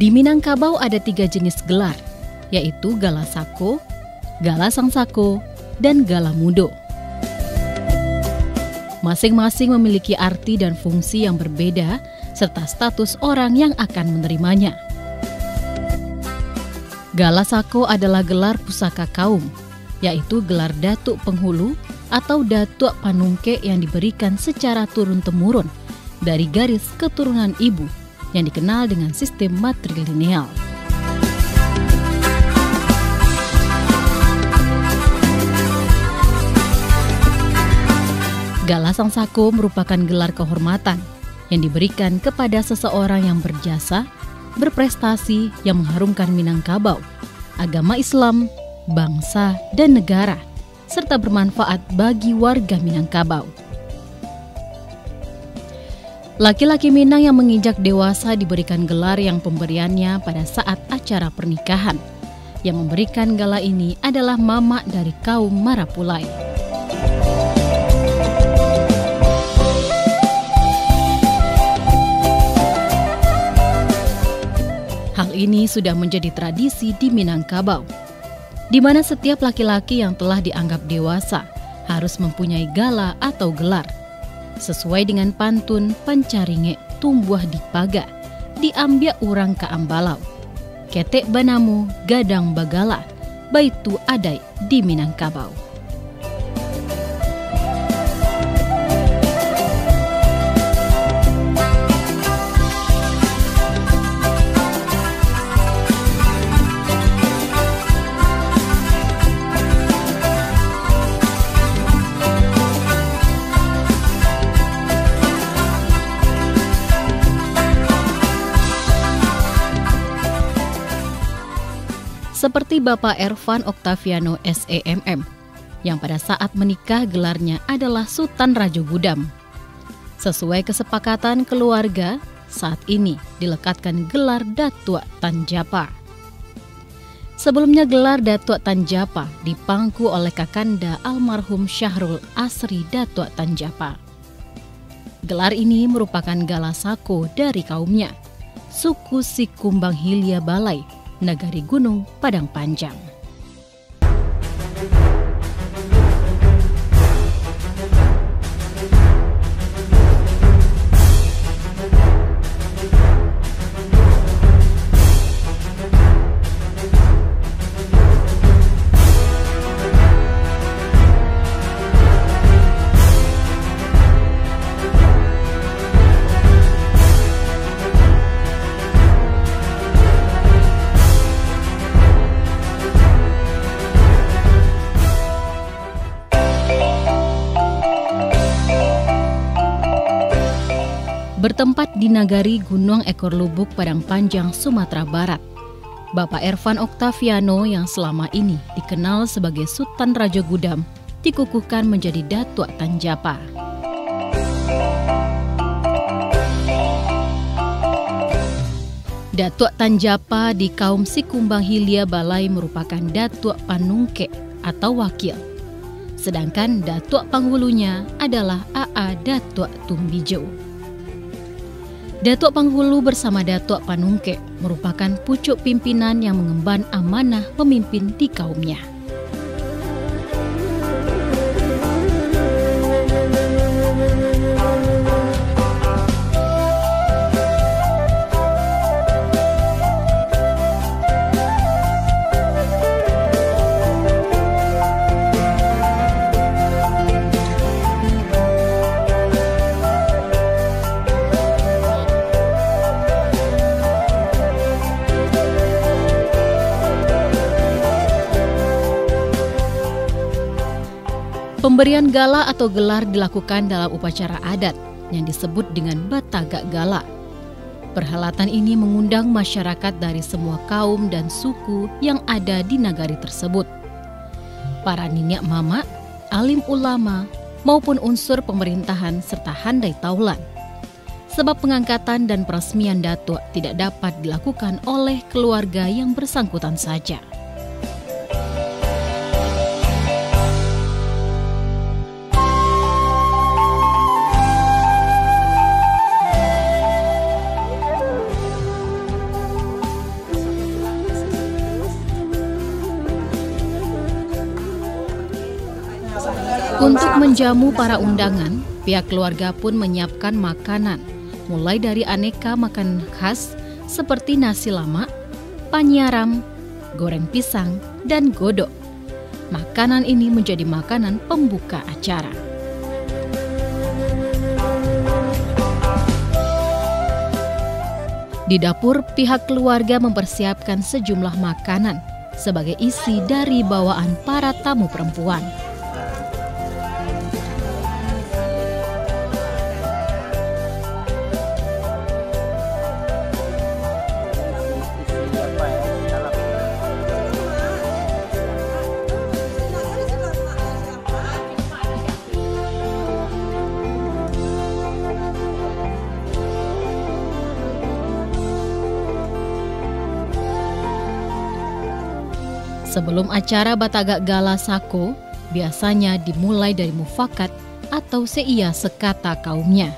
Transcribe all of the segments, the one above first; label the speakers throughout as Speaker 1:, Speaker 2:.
Speaker 1: Di Minangkabau ada 3 jenis gelar, yaitu Gala Sako, Gala Sangsako, dan Gala Mudo. Masing-masing memiliki arti dan fungsi yang berbeda, serta status orang yang akan menerimanya. Gala Sako adalah gelar pusaka kaum, yaitu gelar datuk penghulu atau datuk panungke yang diberikan secara turun-temurun dari garis keturunan ibu, yang dikenal dengan sistem matrilineal. Gala Sangsako merupakan gelar kehormatan yang diberikan kepada seseorang yang berjasa, berprestasi yang mengharumkan Minangkabau, agama Islam, bangsa, dan negara, serta bermanfaat bagi warga Minangkabau. Laki-laki Minang yang menginjak dewasa diberikan gelar yang pemberiannya pada saat acara pernikahan. Yang memberikan gala ini adalah mama dari kaum Marapulai. Hal ini sudah menjadi tradisi di Minangkabau, di mana setiap laki-laki yang telah dianggap dewasa harus mempunyai gala atau gelar. Sesuai dengan pantun pancaringe tumbuh di paga, diambil urang ka ambalau. Ketek banamu gadang bagala, baitu adai di Minangkabau. Seperti Bapak Ervan Oktaviano SEMM, yang pada saat menikah gelarnya adalah Sultan Raja Gudam. Sesuai kesepakatan keluarga, saat ini dilekatkan gelar Datuk Tanjapa. Sebelumnya gelar Datuk Tanjapa dipangku oleh kakanda almarhum Syahrul Asri Datuk Tanjapa. Gelar ini merupakan Gala Sako dari kaumnya, suku Sikumbang Hilya Balai, Nagari Gunung Padang Panjang. Bertempat di Nagari Gunung Ekor Lubuk Padang Panjang, Sumatera Barat, Bapak Ervan Oktaviano yang selama ini dikenal sebagai Sultan Raja Gudam dikukuhkan menjadi Datuk Tanjapa. Datuk Tanjapa di kaum Sikumbang Hilya Balai merupakan Datuk Panungke atau wakil, sedangkan Datuk Panghulunya adalah AA Datuk Tumbijo. Datuk Panghulu bersama Datuk Panungke merupakan pucuk pimpinan yang mengemban amanah memimpin di kaumnya. Pemberian gala atau gelar dilakukan dalam upacara adat yang disebut dengan Batagak Gala. Perhelatan ini mengundang masyarakat dari semua kaum dan suku yang ada di nagari tersebut. Para niniak mama, alim ulama, maupun unsur pemerintahan serta handai taulan. Sebab pengangkatan dan peresmian datuk tidak dapat dilakukan oleh keluarga yang bersangkutan saja. Untuk menjamu para undangan, pihak keluarga pun menyiapkan makanan, mulai dari aneka makanan khas seperti nasi lamak, panyaram, goreng pisang, dan godok. Makanan ini menjadi makanan pembuka acara. Di dapur, pihak keluarga mempersiapkan sejumlah makanan sebagai isi dari bawaan para tamu perempuan. Sebelum acara Batagak Gala Sako, biasanya dimulai dari mufakat atau seia sekata kaumnya.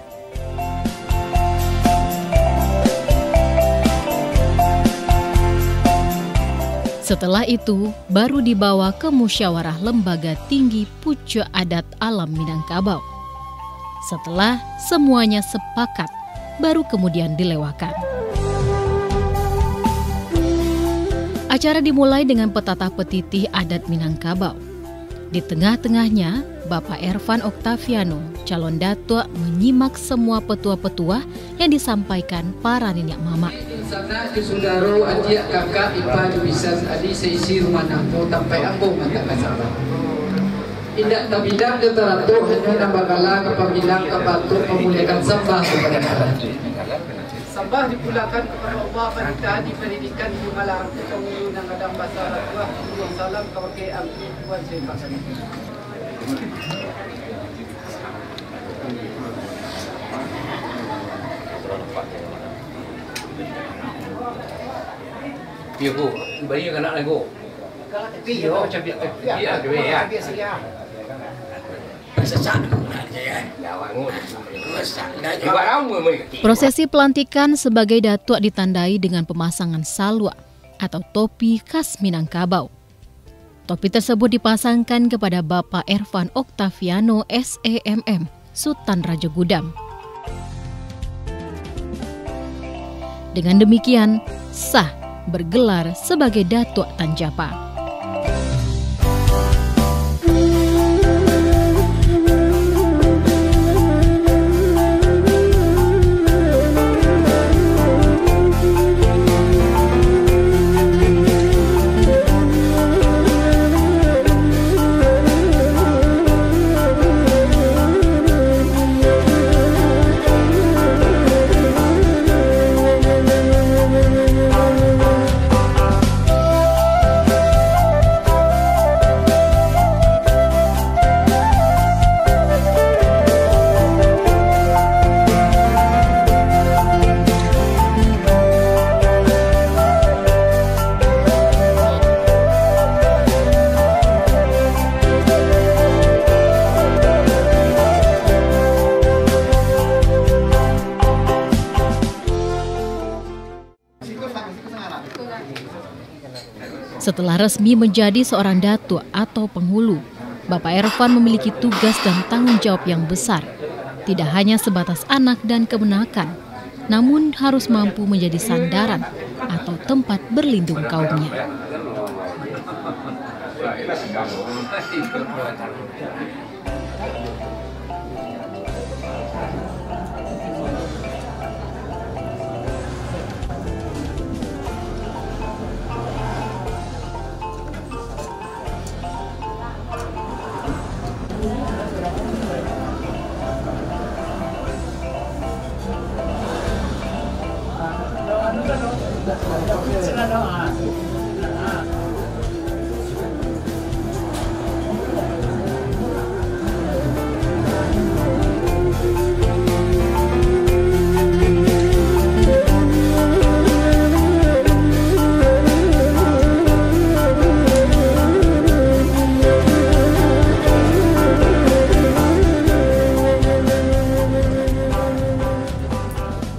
Speaker 1: Setelah itu, baru dibawa ke musyawarah lembaga tinggi Pucuk Adat Alam Minangkabau. Setelah semuanya sepakat, baru kemudian dilewakan. Acara dimulai dengan petatah petitih adat Minangkabau. Di tengah-tengahnya, Bapak Ervan Oktaviano, calon datuk, menyimak semua petua-petua yang disampaikan para nenek mama.
Speaker 2: Sana di saudara, adik, kakak, ipar, bisa adik seisi rumah nampu, sampai ambung mata kasar. Tidak terbilang ke teratur, hanya nambagala kepabilang kepatuk memuliakan sembah kepada Allah. Sembah dipulakan kepada Allah, pendidikan di pendidikan di malam kemulu nang kadang bahasa Arab, salam kepakai amri buat saya.
Speaker 3: Iya bu, bayi kena lagi bu. Iya, macam biar ya.
Speaker 1: Prosesi pelantikan sebagai datuk ditandai dengan pemasangan salwa atau topi khas Minangkabau. Topi tersebut dipasangkan kepada Bapak Ervan Oktaviano SEMM, Sultan Raja Gudam. Dengan demikian, sah bergelar sebagai Datuk Tanjapa. Setelah resmi menjadi seorang datuk atau penghulu, Bapak Ervan memiliki tugas dan tanggung jawab yang besar. Tidak hanya sebatas anak dan kemenakan, namun harus mampu menjadi sandaran atau tempat berlindung kaumnya.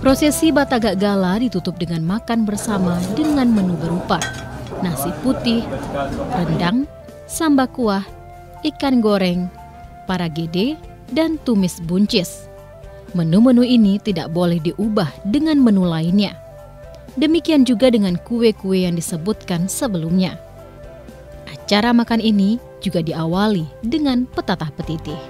Speaker 1: Prosesi Batagak Gala ditutup dengan makan bersama dengan menu berupa nasi putih, rendang, sambal kuah, ikan goreng, paragede, dan tumis buncis. Menu-menu ini tidak boleh diubah dengan menu lainnya. Demikian juga dengan kue-kue yang disebutkan sebelumnya. Acara makan ini juga diawali dengan petatah petitih.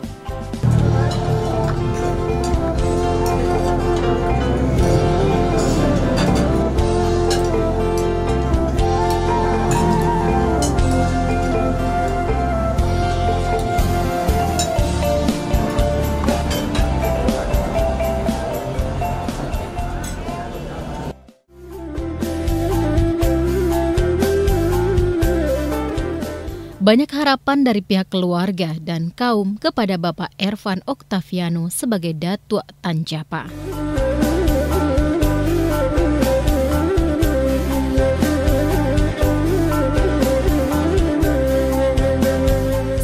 Speaker 1: Banyak harapan dari pihak keluarga dan kaum kepada Bapak Ervan Oktaviano sebagai Datuk Tanjapa.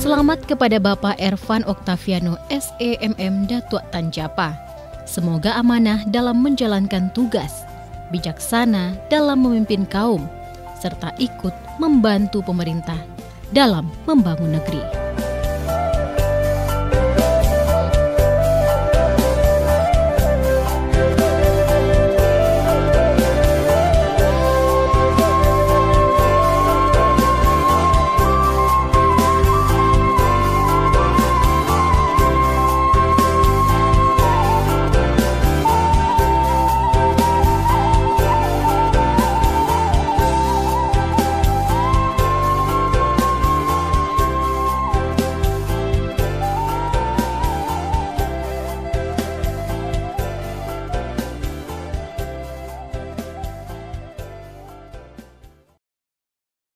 Speaker 1: Selamat kepada Bapak Ervan Oktaviano SEMM Datuk Tanjapa. Semoga amanah dalam menjalankan tugas, bijaksana dalam memimpin kaum, serta ikut membantu pemerintah dalam membangun negeri.